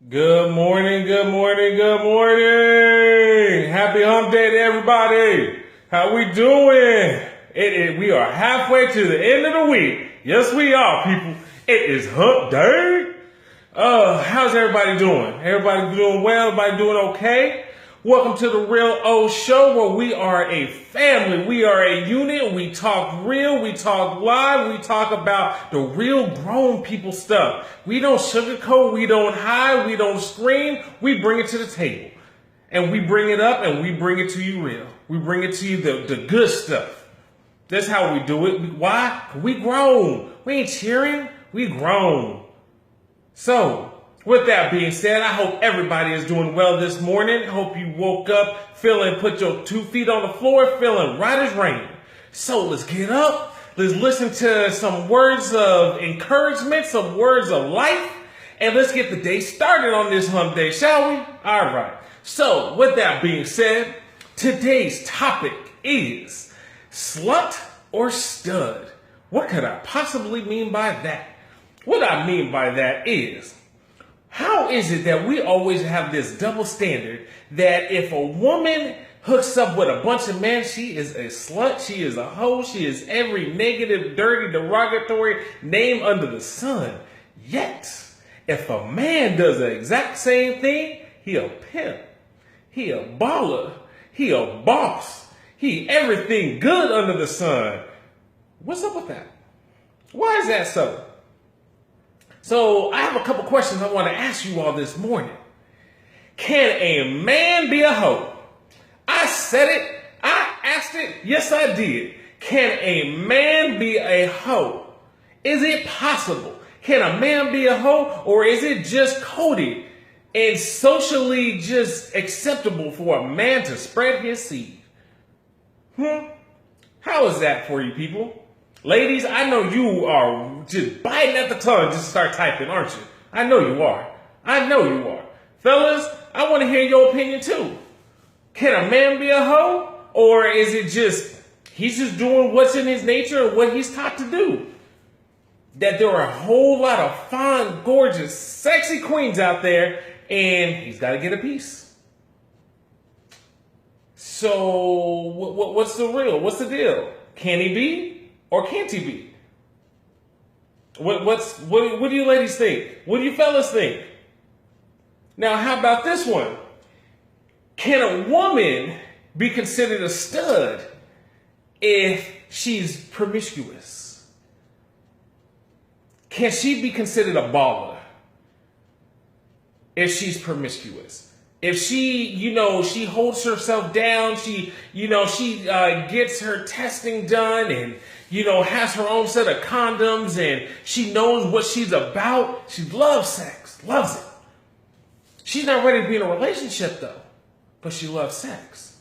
Good morning, good morning, good morning. Happy hump day to everybody. How we doing? We are halfway to the end of the week. Yes, we are, people. It is hump day. How's everybody doing? Everybody doing well? Everybody doing okay? Welcome to the Real O Show, where we are a family. We are a unit. We talk real. We talk live. We talk about the real grown people stuff. We don't sugarcoat. We don't hide. We don't scream. We bring it to the table. And we bring it up and we bring it to you real. We bring it to you the good stuff. That's how we do it. Why? We grown. We ain't cheering. We grown. So, with that being said, I hope everybody is doing well this morning. Hope you woke up put your 2 feet on the floor, feeling right as rain. So let's get up. Let's listen to some words of encouragement, some words of life, and let's get the day started on this hump day, shall we? All right. So, with that being said, today's topic is slut or stud. What could I possibly mean by that? What I mean by that is, how is it that we always have this double standard that if a woman hooks up with a bunch of men, she is a slut, she is a hoe, she is every negative, dirty, derogatory name under the sun. Yet, if a man does the exact same thing, he a pimp, he a baller, he a boss, he everything good under the sun. What's up with that? Why is that so? So I have a couple questions I want to ask you all this morning. Can a man be a hoe? I said it. I asked it. Yes, I did. Can a man be a hoe? Is it possible? Can a man be a hoe, or is it just coded and socially just acceptable for a man to spread his seed? How is that for you people? Ladies, I know you are just biting at the tongue just to start typing, aren't you? I know you are. I know you are. Fellas, I want to hear your opinion too. Can a man be a hoe? Or is it just, he's just doing what's in his nature or what he's taught to do? That there are a whole lot of fine, gorgeous, sexy queens out there and he's got to get a piece. So, what's the real? What's the deal? Can he be? Or can't he be? What do you ladies think? What do you fellas think? Now, how about this one? Can a woman be considered a stud if she's promiscuous? Can she be considered a baller if she's promiscuous? If she, she holds herself down, she gets her testing done and, has her own set of condoms and she knows what she's about. She loves sex, loves it. She's not ready to be in a relationship though, but she loves sex.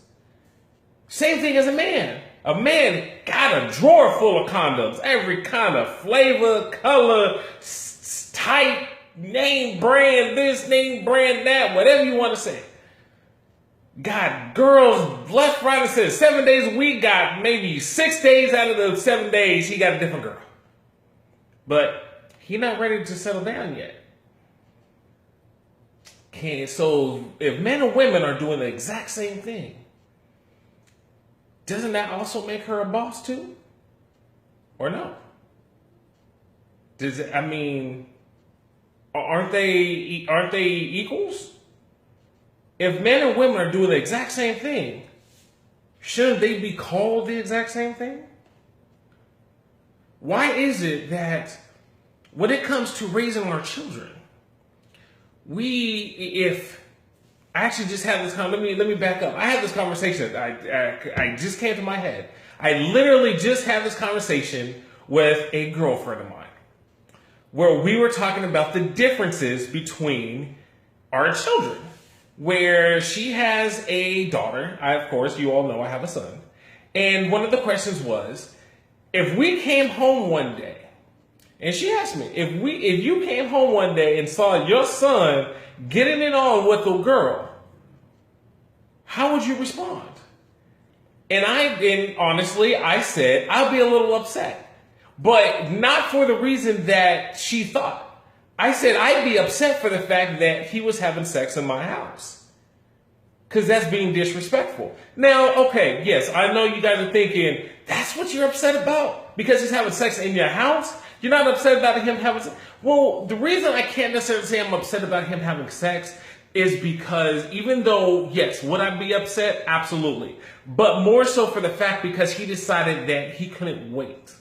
Same thing as a man. A man got a drawer full of condoms, every kind of flavor, color, type, name brand this, name brand that, whatever you want to say. Got girls left, right, and center. 7 days a week, got maybe 6 days out of the 7 days, he got a different girl. But he not ready to settle down yet. So if men and women are doing the exact same thing, doesn't that also make her a boss too? Or no? Aren't they equals? If men and women are doing the exact same thing, shouldn't they be called the exact same thing? Why is it that when it comes to raising our children, I actually just had this let me back up. I had this conversation. I just came to my head. I literally just had this conversation with a girlfriend of mine, where we were talking about the differences between our children, where she has a daughter. Of course, you all know I have a son. And one of the questions was, if we came home one day, and she asked me, if you came home one day and saw your son getting it on with a girl, how would you respond? And honestly, I said, I'd be a little upset. But not for the reason that she thought. I said I'd be upset for the fact that he was having sex in my house. Because that's being disrespectful. Now, okay, yes, I know you guys are thinking, that's what you're upset about? Because he's having sex in your house? You're not upset about him having sex? Well, the reason I can't necessarily say I'm upset about him having sex is because even though, yes, would I be upset? Absolutely. But more so for the fact because he decided that he couldn't wait.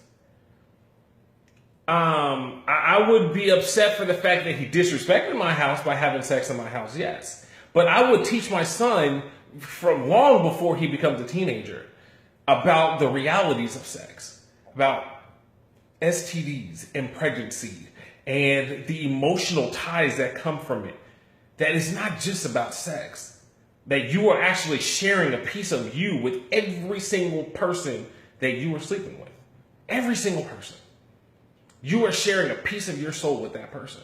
I would be upset for the fact that he disrespected my house by having sex in my house, yes. But I would teach my son from long before he becomes a teenager about the realities of sex, about STDs and pregnancy and the emotional ties that come from it. That it's not just about sex. That you are actually sharing a piece of you with every single person that you are sleeping with. Every single person. You are sharing a piece of your soul with that person.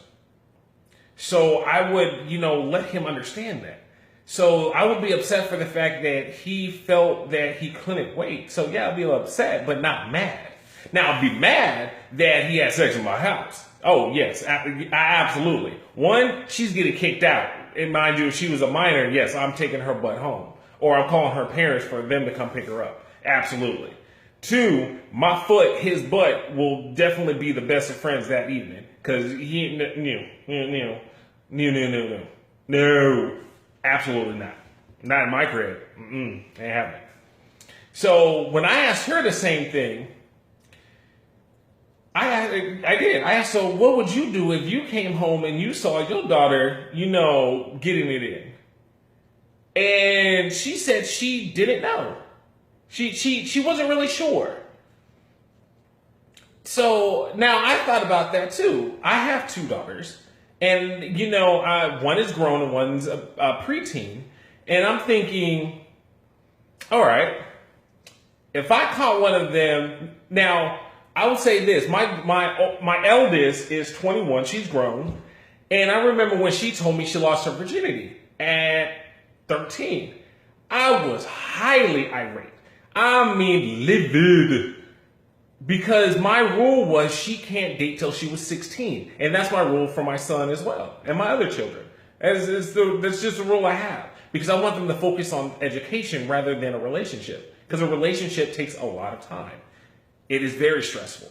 So I would, let him understand that. So I would be upset for the fact that he felt that he couldn't wait. So yeah, I'd be upset, but not mad. Now, I'd be mad that he had sex in my house. Oh, yes, absolutely. One, she's getting kicked out. And mind you, if she was a minor, yes, I'm taking her butt home. Or I'm calling her parents for them to come pick her up. Absolutely. Two, my foot, his butt will definitely be the best of friends that evening. Because he, no, absolutely not. Not in my crib. Ain't happening. So when I asked her the same thing, I did. I asked, so what would you do if you came home and you saw your daughter, getting it in? And she said she didn't know. She wasn't really sure. So now I thought about that too. I have two daughters. And, one is grown and one's a preteen. And I'm thinking, all right, if I caught one of them, now I would say this, my eldest is 21, she's grown. And I remember when she told me she lost her virginity at 13. I was highly irate. I mean, livid. Because my rule was she can't date till she was 16. And that's my rule for my son as well. And my other children. That's just a rule I have. Because I want them to focus on education rather than a relationship. Because a relationship takes a lot of time. It is very stressful.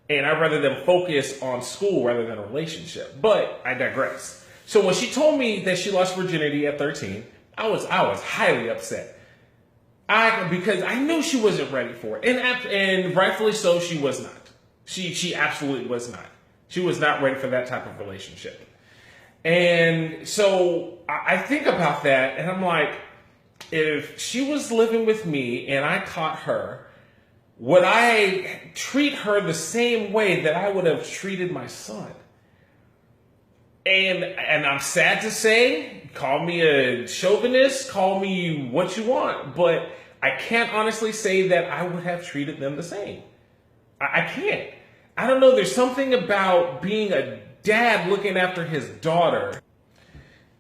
And I'd rather them focus on school rather than a relationship. But I digress. So when she told me that she lost virginity at 13, I was highly upset. Because I knew she wasn't ready for it. And rightfully so, she was not. She absolutely was not. She was not ready for that type of relationship. And so I think about that and I'm like, if she was living with me and I caught her, would I treat her the same way that I would have treated my son? And I'm sad to say, call me a chauvinist, call me what you want, but I can't honestly say that I would have treated them the same. I can't. I don't know, there's something about being a dad looking after his daughter.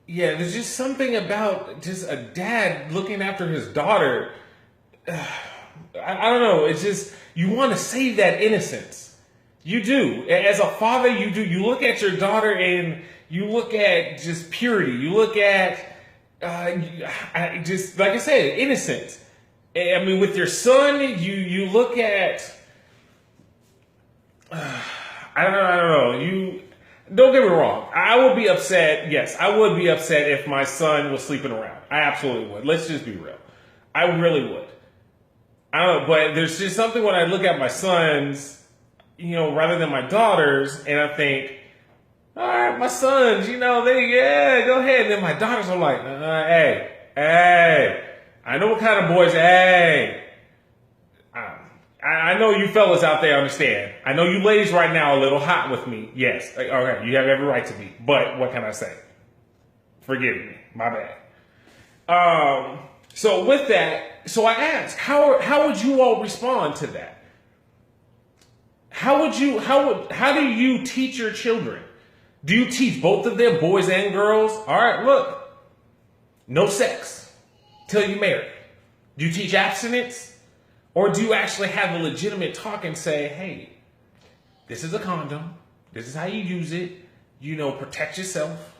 Yeah, there's just something about just a dad looking after his daughter. I don't know, it's just, you want to save that innocence. You do. As a father, you do. You look at your daughter and you look at just purity. You look at, just, like I said, innocence. I mean, with your son, you look at, I don't know. Don't get me wrong. I would be upset. Yes, I would be upset if my son was sleeping around. I absolutely would. Let's just be real. I really would. I don't know, but there's just something when I look at my sons, rather than my daughters, and I think, all right, my sons, go ahead. And then my daughters, I'm like, hey, I know what kind of boys, hey. I know you fellas out there understand. I know you ladies right now are a little hot with me. Yes, okay, you have every right to be. But what can I say? Forgive me, my bad. So with that, so I asked, how would you all respond to that? How do you teach your children? Do you teach both of them, boys and girls? All right, look, no sex till you marry. Do you teach abstinence? Or do you actually have a legitimate talk and say, hey, this is a condom. This is how you use it. protect yourself?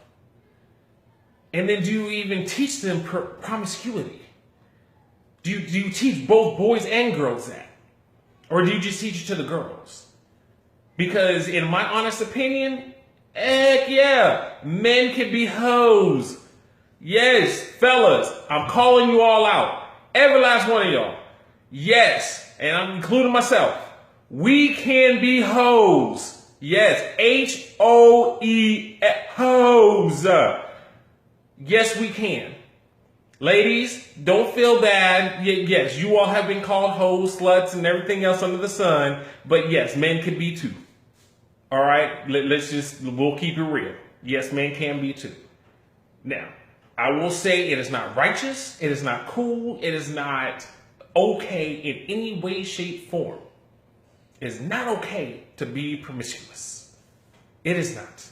And then do you even teach them promiscuity? Do you teach both boys and girls that? Or do you just teach it to the girls? Because in my honest opinion, heck yeah, men can be hoes. Yes, fellas, I'm calling you all out. Every last one of y'all. Yes, and I'm including myself. We can be hoes. Yes, H-O-E, hoes. Yes, we can. Ladies, don't feel bad. Yes, you all have been called hoes, sluts, and everything else under the sun. But yes, men can be too. All right, we'll keep it real. Yes, men can be too. Now, I will say it is not righteous. It is not cool. It is not okay in any way, shape, form. It is not okay to be promiscuous. It is not.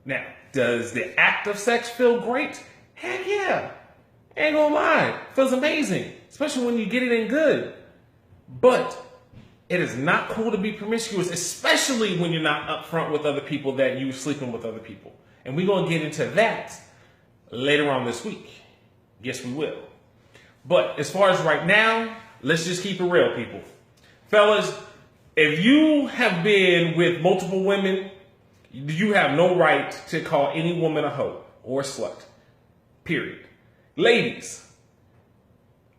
Now, does the act of sex feel great? Heck yeah. Ain't gonna lie. Feels amazing. Especially when you get it in good. But it is not cool to be promiscuous, especially when you're not upfront with other people that you're sleeping with other people. And we're going to get into that later on this week. Yes, we will. But as far as right now, let's just keep it real, people. Fellas, if you have been with multiple women, you have no right to call any woman a hoe or a slut. Period. Ladies,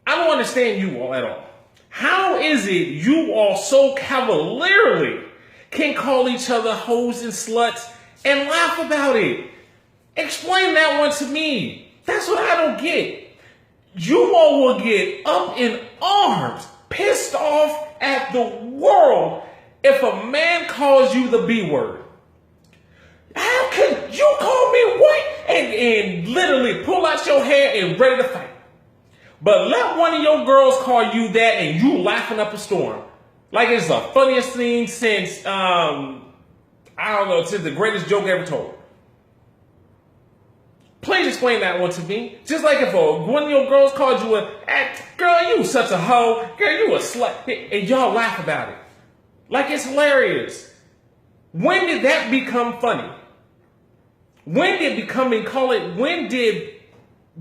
I don't understand you all at all. How is it you all so cavalierly can call each other hoes and sluts and laugh about it? Explain that one to me. That's what I don't get. You all will get up in arms, pissed off at the world if a man calls you the B word. How can you call me what? And literally pull out your hair and ready to fight. But let one of your girls call you that and you laughing up a storm. Like it's the funniest thing since, since the greatest joke ever told. Please explain that one to me. Just like if one of your girls called you girl, you such a hoe. Girl, you a slut. And y'all laugh about it. Like it's hilarious. When did that become funny? When did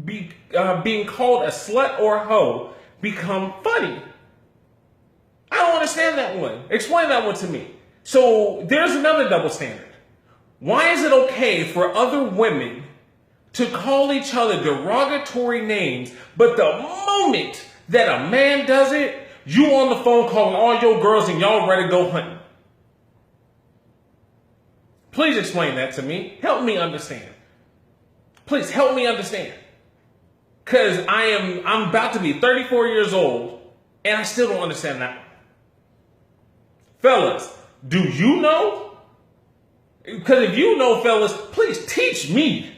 being called a slut or a hoe become funny? I don't understand that one. Explain that one to me. So there's another double standard. Why is it okay for other women to call each other derogatory names, but the moment that a man does it, you on the phone calling all your girls and y'all ready to go hunting? Please explain that to me. Help me understand. Please help me understand. Because I'm about to be 34 years old and I still don't understand that. Fellas, do you know? Because if you know, fellas, please teach me.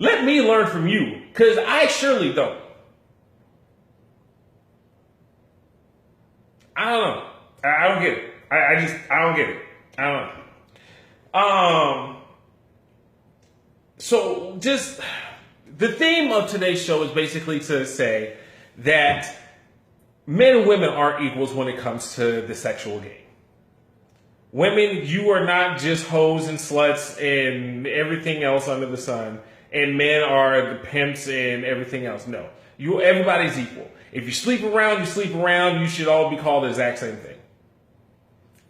Let me learn from you. Because I surely don't. I don't know. I don't get it. I don't get it. I don't know. So just the theme of today's show is basically to say that men and women are equals when it comes to the sexual game. Women, you are not just hoes and sluts and everything else under the sun, and men are the pimps and everything else. No, everybody's equal. If you sleep around, you sleep around. You should all be called the exact same thing.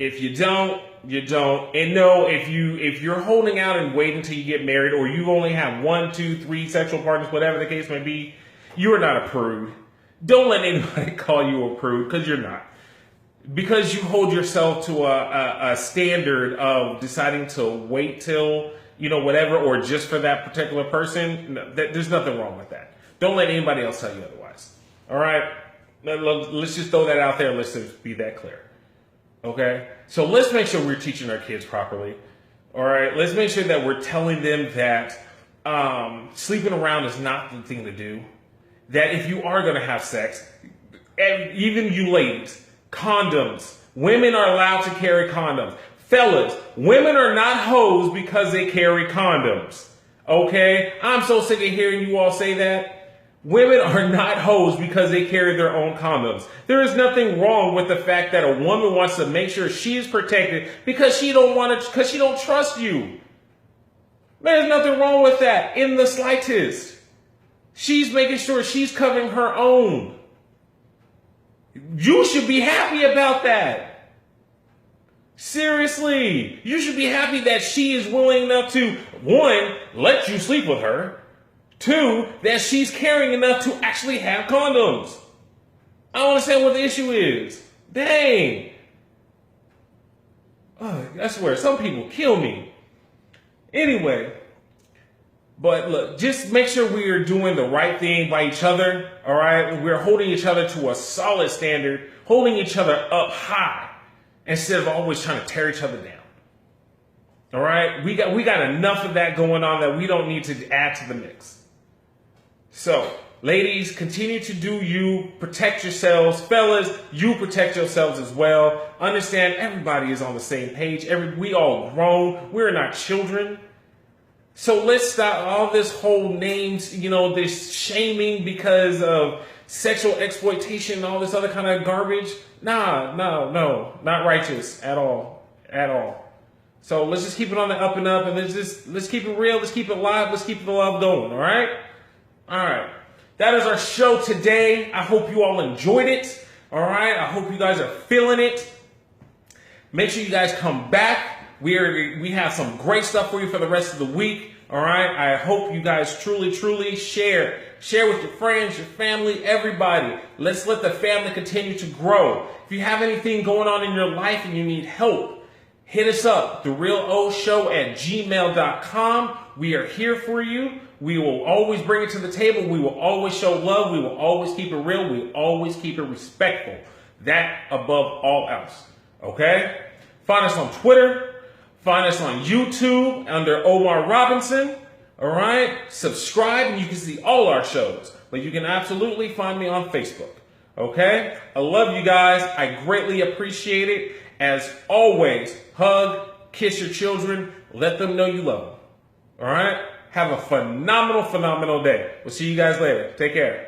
If you don't, you don't. And no, if you're holding out and waiting until you get married, or you only have 1, 2, 3 sexual partners, whatever the case may be, you are not a prude. Don't let anybody call you a prude, because you're not. Because you hold yourself to a standard of deciding to wait till, whatever, or just for that particular person, there's nothing wrong with that. Don't let anybody else tell you otherwise. All right? Let's just throw that out there. Let's just be that clear. Okay? So let's make sure we're teaching our kids properly. All right? Let's make sure that we're telling them that sleeping around is not the thing to do. That if you are going to have sex, and even you ladies, condoms. Women are allowed to carry condoms. Fellas, women are not hoes because they carry condoms. Okay? I'm so sick of hearing you all say that. Women are not hoes because they carry their own condoms. There is nothing wrong with the fact that a woman wants to make sure she is protected because she don't trust you. There's nothing wrong with that in the slightest. She's making sure she's covering her own. You should be happy about that. Seriously, you should be happy that she is willing enough to, one, let you sleep with her. Two, that she's caring enough to actually have condoms. I don't understand what the issue is. Dang. I swear, some people kill me. Anyway, but look, just make sure we are doing the right thing by each other, all right? We're holding each other to a solid standard, holding each other up high instead of always trying to tear each other down. All right? We got enough of that going on that we don't need to add to the mix. So, ladies, continue to do you, protect yourselves. Fellas, you protect yourselves as well. Understand everybody is on the same page. We all grown. We're not children. So let's stop all this whole names, this shaming because of sexual exploitation and all this other kind of garbage. No, not righteous at all. So let's just keep it on the up and up, and let's keep it real, let's keep it live, let's keep the love going, all right? All right. That is our show today. I hope you all enjoyed it. All right. I hope you guys are feeling it. Make sure you guys come back. We have some great stuff for you for the rest of the week. All right. I hope you guys truly share with your friends, your family, everybody. Let's let the family continue to grow. If you have anything going on in your life and you need help, hit us up, therealoshow@gmail.com. We are here for you. We will always bring it to the table. We will always show love. We will always keep it real. We will always keep it respectful. That above all else. Okay? Find us on Twitter. Find us on YouTube under Omar Robinson. All right? Subscribe and you can see all our shows. But you can absolutely find me on Facebook. Okay? I love you guys. I greatly appreciate it. As always, hug, kiss your children. Let them know you love them. All right? Have a phenomenal day. We'll see you guys later. Take care.